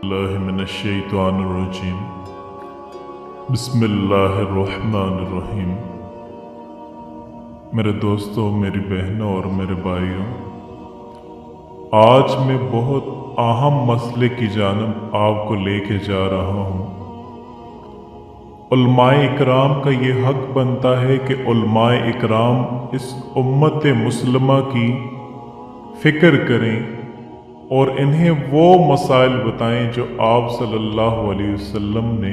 मिनश्शैतानिर्रजीम। बिस्मिल्लाहिर्रहमानिर्रहीम। मेरे दोस्तों, मेरी बहनों और मेरे भाइयों, आज मैं बहुत अहम मसले की जानब आपको लेके जा रहा हूँ। उलमाए इकराम का ये हक बनता है कि उलमाए इकराम इस उम्मत मुस्लिमा की फ़िक्र करें और इन्हें वो मसाइल बताएं जो आप सल्लल्लाहु अलैहि वसल्लम ने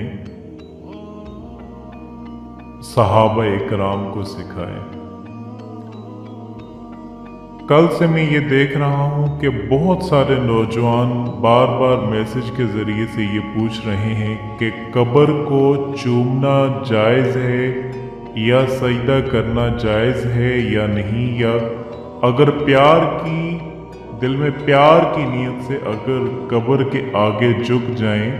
सहाबा इकराम को सिखाए। कल से मैं ये देख रहा हूँ कि बहुत सारे नौजवान बार बार मैसेज के ज़रिए से ये पूछ रहे हैं कि कब्र को चूमना जायज़ है या सजदा करना जायज़ है या नहीं, या अगर दिल में प्यार की नीयत से अगर कब्र के आगे झुक जाएं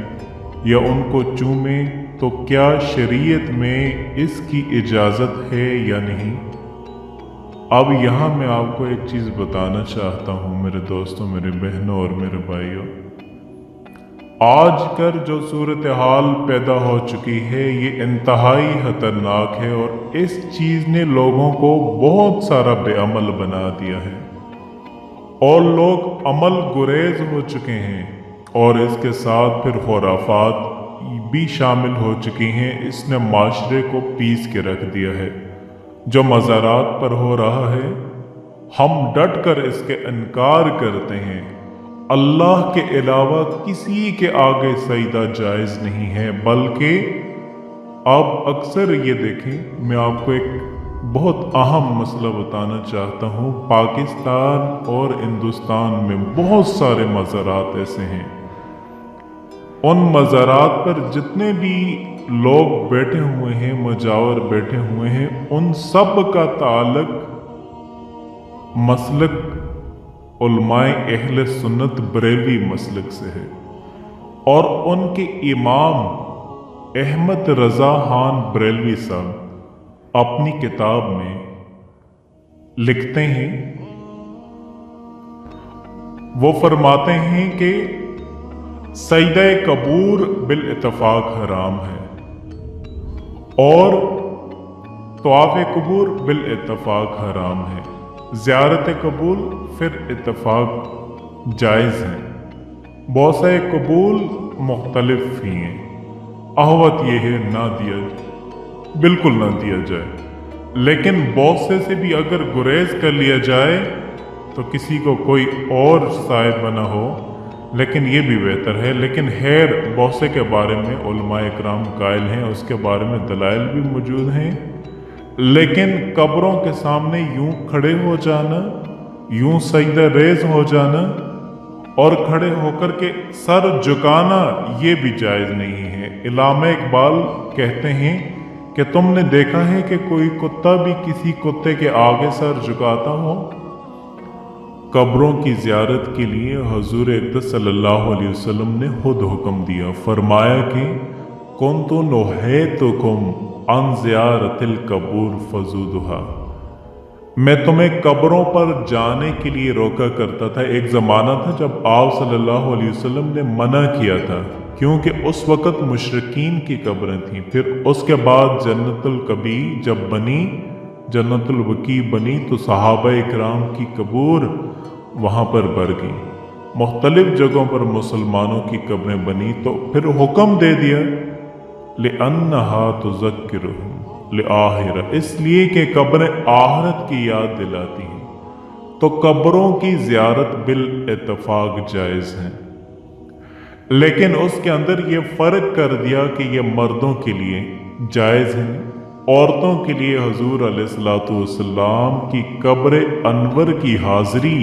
या उनको चूमें तो क्या शरीयत में इसकी इजाज़त है या नहीं। अब यहाँ मैं आपको एक चीज़ बताना चाहता हूँ मेरे दोस्तों, मेरे बहनों और मेरे भाइयों। आजकल जो सूरत हाल पैदा हो चुकी है ये इंतहाई खतरनाक है और इस चीज़ ने लोगों को बहुत सारा बेअमल बना दिया है और लोग अमल गुरेज हो चुके हैं और इसके साथ फिर खुराफात भी शामिल हो चुकी हैं। इसने माशरे को पीस के रख दिया है। जो मज़ारात पर हो रहा है हम डट कर इसके इनकार करते हैं। अल्लाह के अलावा किसी के आगे सजदा जायज़ नहीं है, बल्कि आप अक्सर ये देखें, मैं आपको एक बहुत अहम मसला बताना चाहता हूँ। पाकिस्तान और हिंदुस्तान में बहुत सारे मज़ारात ऐसे हैं, उन मज़ारात पर जितने भी लोग बैठे हुए हैं, मुजावर बैठे हुए हैं, उन सब का ताल्लुक मसलक उलमाए अहले सुन्नत बरेलवी मसलक से है और उनके इमाम अहमद रज़ा खान बरेलवी साहब अपनी किताब में लिखते हैं, वो फरमाते हैं कि सजदा कबूर बिल इत्तफाक हराम है और तवाफ़ कबूर बिल इत्तफाक हराम है। ज़ियारत कबूल फिर इत्तफाक जायज़ है। बौसे कबूल मुख्तलिफ ही हैं। अहवत यह है बिल्कुल ना दिया जाए, लेकिन बौसे से भी अगर गुरेज कर लिया जाए तो किसी को कोई और साहिब बना हो, लेकिन ये भी बेहतर है। लेकिन खैर, बौसे के बारे में उलमाए इकराम कायल हैं, उसके बारे में दलाइल भी मौजूद हैं। लेकिन कब्रों के सामने यूं खड़े हो जाना, यूं सजदा रेज हो जाना और खड़े होकर के सर झुकाना ये भी जायज़ नहीं है। इल्लामा इकबाल कहते हैं कि तुमने देखा है कि कोई कुत्ता भी किसी कुत्ते के आगे सर झुकाता हो? कब्रों की ज़ियारत के लिए हुज़ूर अक़दस सल्लल्लाहु अलैहि वसल्लम ने खुद हुक्म दिया। फरमाया कि कुन्तु नुहैतुकुम अन ज़ियारतिल कबूर फज़ूदुहा। मैं तुम्हें कब्रों पर जाने के लिए रोका करता था। एक ज़माना था जब आप सल्लल्लाहु अलैहि वसल्लम ने मना किया था, क्योंकि उस वक़्त मुशरिकीन की कब्रें थीं। फिर उसके बाद जन्नतुल कबी जब बनी, जन्नतुल वकी बनी, तो सहाबा इकराम की कब्र वहाँ पर भर गई। मुख्तलिफ जगहों पर मुसलमानों की कब्रें बनी, तो फिर हुक्म दे दिया लिअन्नहा तुज़क्किरुहुम लिआखिरा, इसलिए कि कब्रें आखिरत की याद दिलाती हैं। तो कब्रों की ज़ियारत बिल इत्तफाक जायज़ है, लेकिन उसके अंदर ये फ़र्क कर दिया कि ये मर्दों के लिए जायज़ है, औरतों के लिए हुज़ूर अलैहिस्सलातु वस्सलाम की कब्र अनवर की हाज़री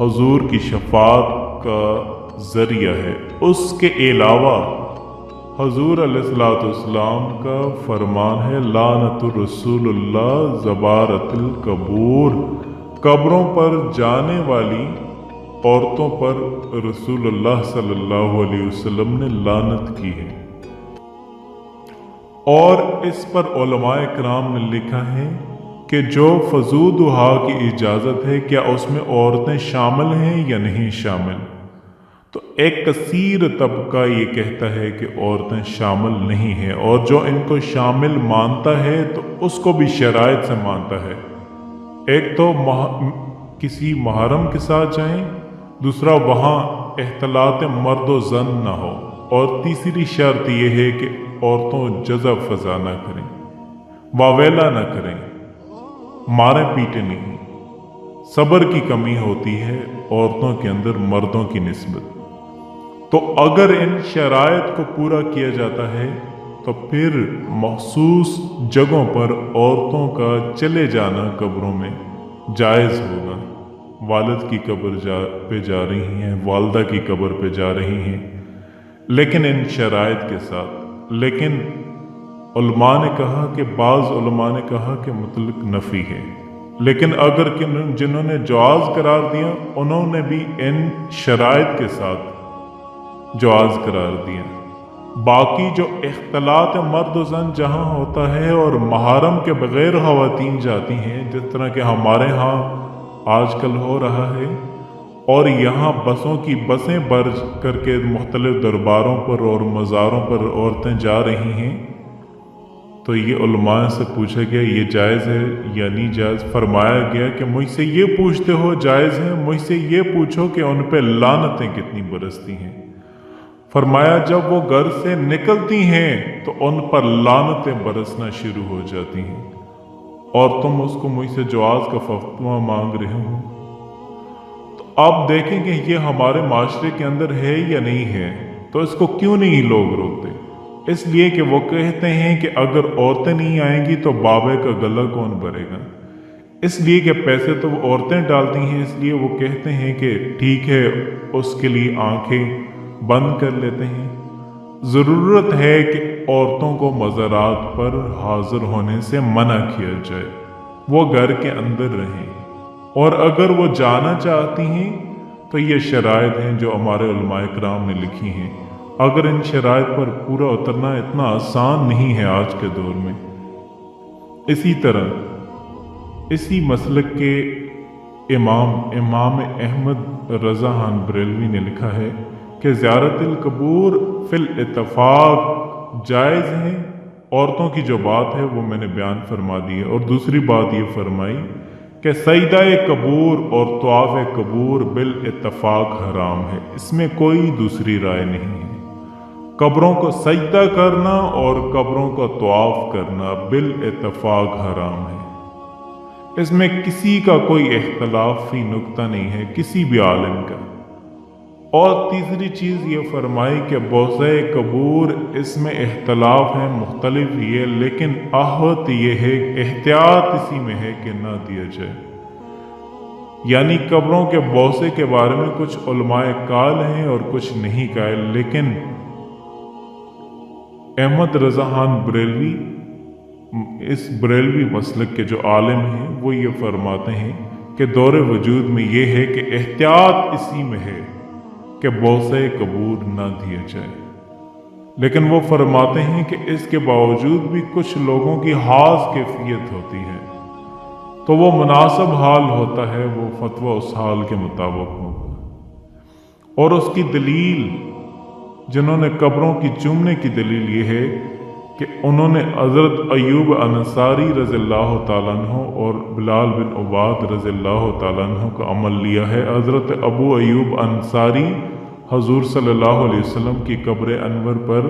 हुज़ूर की शफ़ाअत का ज़रिया है। उसके अलावा हुज़ूर अलैहिस्सलातु वस्सलाम का फरमान है लानतुर रसूलुल्लाह ज़बारतिल कबूर, कब्रों पर जाने वाली औरतों पर रसूलुल्लाह सल्लल्लाहु अलैहि वसल्लम ने लानत की है। और इस पर उलमाए किराम ने लिखा है कि जो फज़ूदुहा की इजाज़त है, क्या उसमें औरतें शामिल हैं या नहीं शामिल। تو ایک کثیر طبقہ یہ کہتا ہے کہ عورتیں شامل نہیں ہیں، اور جو ان کو شامل مانتا ہے تو اس کو بھی شرائط سے مانتا ہے۔ ایک تو کسی محرم کے ساتھ جائیں، دوسرا وہاں اختلاط مرد و زن نہ ہو، اور تیسری شرط یہ ہے کہ عورتوں جزا فضا نہ کریں، واویلا نہ کریں، مارے پیٹے نہیں۔ صبر کی کمی ہوتی ہے عورتوں کے اندر مردوں کی نسبت۔ تو اگر ان شرائط کو پورا کیا جاتا ہے تو پھر مخصوص جگہوں پر عورتوں کا چلے جانا قبروں میں جائز ہوگا۔ والد کی قبر پہ جا رہی ہیں، والدہ کی قبر پہ جا رہی ہیں، لیکن ان شرائط کے ساتھ۔ لیکن علماء نے کہا کہ بعض علماء نے کہا کہ مطلق نفی ہے، لیکن اگر جنہوں نے جواز قرار دیا انہوں نے بھی ان شرائط کے ساتھ جواز قرار دیا۔ باقی جو اختلاط مرد و زن جہاں ہوتا ہے اور محرم کے بغیر خواتین جاتی ہیں، جس طرح کہ ہمارے ہاں آج کل ہو رہا ہے، اور یہاں بسوں کی بسیں بھر کر کے مختلف درباروں پر اور مزاروں پر عورتیں جا رہی ہیں، تو یہ علماء سے پوچھا گیا یہ جائز ہے یا نہیں جائز؟ فرمایا گیا کہ مجھ سے یہ پوچھتے ہو جائز ہے، مجھ سے یہ پوچھو کہ ان پہ لعنتیں کتنی برستی ہیں۔ فرمایا جب وہ گھر سے نکلتی ہیں تو ان پر لعنتیں برسنا شروع ہو جاتی ہیں، اور تم اس کو مجھ سے جواز کا فتویٰ مانگ رہے ہو۔ تو آپ دیکھیں کہ یہ ہمارے معاشرے کے اندر ہے یا نہیں ہے۔ تو اس کو کیوں نہیں لوگ روکتے؟ اس لیے کہ وہ کہتے ہیں کہ اگر عورتیں نہیں آئیں گی تو بابے کا گلا کون بھرے گا۔ اس لیے کہ پیسے تو وہ عورتیں ڈالتی ہیں، اس لیے وہ کہتے ہیں کہ ٹھیک ہے، اس کے لیے آنکھیں بند کر لیتے ہیں۔ ضرورت ہے کہ عورتوں کو مزارات پر حاضر ہونے سے منع کیا جائے، وہ گھر کے اندر رہیں، اور اگر وہ جانا چاہتی ہیں تو یہ شرائط ہیں جو ہمارے علماء کرام نے لکھی ہیں۔ اگر ان شرائط پر پورا اترنا اتنا آسان نہیں ہے آج کے دور میں۔ اسی طرح اسی مسلک کے امام احمد رضا خان بریلوی نے لکھا ہے کہ زیارت القبور فی الاتفاق جائز ہیں۔ عورتوں کی جو بات ہے وہ میں نے بیان فرما دی ہے، اور دوسری بات یہ فرمائی کہ سجدہ قبور اور طواف قبور بالاتفاق حرام ہے، اس میں کوئی دوسری رائے نہیں ہے۔ قبروں کو سجدہ کرنا اور قبروں کا طواف کرنا بالاتفاق حرام ہے، اس میں کسی کا کوئی اختلافی نقطہ نہیں ہے کسی بھی عالم کا۔ اور تیسری چیز یہ فرمائی کہ بوسہ قبور اس میں اختلاف ہے، مختلف ہی ہے، لیکن آہت یہ ہے، احتیاط اسی میں ہے کہ نہ دیا جائے۔ یعنی قبروں کے بوسے کے بارے میں کچھ علماء قائل ہیں اور کچھ نہیں قائل، لیکن احمد رضا خان بریلوی اس بریلوی مسلک کے جو عالم ہیں وہ یہ فرماتے ہیں کہ دور وجود میں یہ ہے کہ احتیاط اسی میں ہے کہ بوسہ قبور نہ دیا جائے، لیکن وہ فرماتے ہیں کہ اس کے باوجود بھی کچھ لوگوں کی خاص کیفیت ہوتی ہے، تو وہ مناسب حال ہوتا ہے، وہ فتویٰ اس حال کے مطابق ہوگا۔ اور اس کی دلیل، جنہوں نے قبروں کی چومنے کی دلیل یہ ہے کہ انہوں نے حضرت ایوب انصاری رضی اللہ تعالیٰ عنہ اور بلال بن عباد رضی اللہ تعالیٰ عنہ کا عمل لیا ہے۔ حضرت ابو ایوب انصاری حضور صلی اللہ علیہ وسلم کی قبر انور پر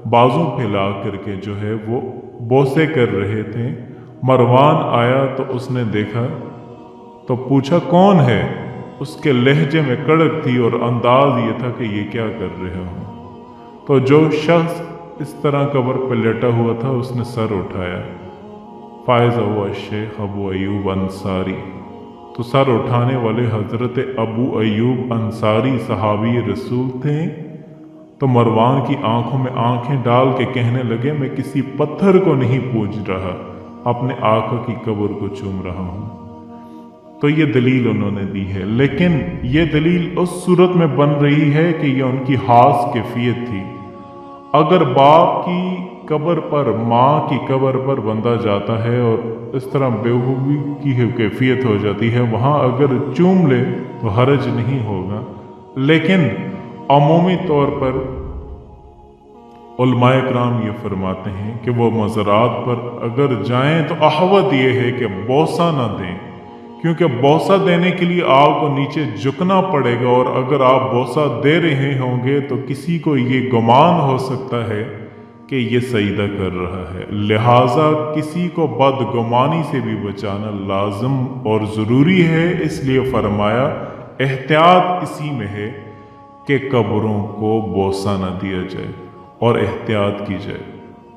بازو پھیلا کر کے جو ہے وہ بوسے کر رہے تھے۔ مروان آیا تو اس نے دیکھا تو پوچھا کون ہے؟ اس کے لہجے میں کڑک تھی اور انداز یہ تھا کہ یہ کیا کر رہے ہو؟ تو جو شخص اس طرح قبر پہ لیٹا ہوا تھا اس نے سر اٹھایا، فائز ہوا شیخ ابو ایوب انصاری۔ تو سر اٹھانے والے حضرت ابو ایوب انصاری صحابی رسول تھے۔ تو مروان کی آنکھوں میں آنکھیں ڈال کے کہنے لگے میں کسی پتھر کو نہیں پوج رہا، اپنے آقا کی قبر کو چوم رہا ہوں۔ تو یہ دلیل انہوں نے دی ہے، لیکن یہ دلیل اس صورت میں بن رہی ہے کہ یہ ان کی خاص کیفیت تھی۔ اگر باپ کی قبر پر، ماں کی قبر پر بندہ جاتا ہے اور اس طرح بیوقوفی کی کیفیت ہو جاتی ہے، وہاں اگر چوم لے تو حرج نہیں ہوگا، لیکن अमूमी तौर पर उलमाए कराम ये फरमाते हैं कि वो मज़ारात पर अगर जाएं तो अहवत ये है कि बोसा ना दें, क्योंकि बोसा देने के लिए आपको नीचे झुकना पड़ेगा, और अगर आप बोसा दे रहे होंगे तो किसी को ये गुमान हो सकता है कि ये सजदा कर रहा है। लिहाजा किसी को बदगुमानी से भी बचाना लाजम और ज़रूरी है। इसलिए फरमाया एहतियात इसी में है कि कब्रों को बोसा न दिया जाए और एहतियात की जाए।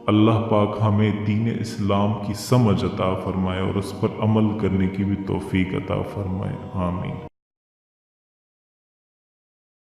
अल्लाह पाक हमें दीन इस्लाम की समझ अता फरमाए और उस पर अमल करने की भी तौफीक अता फरमाए। आमीन।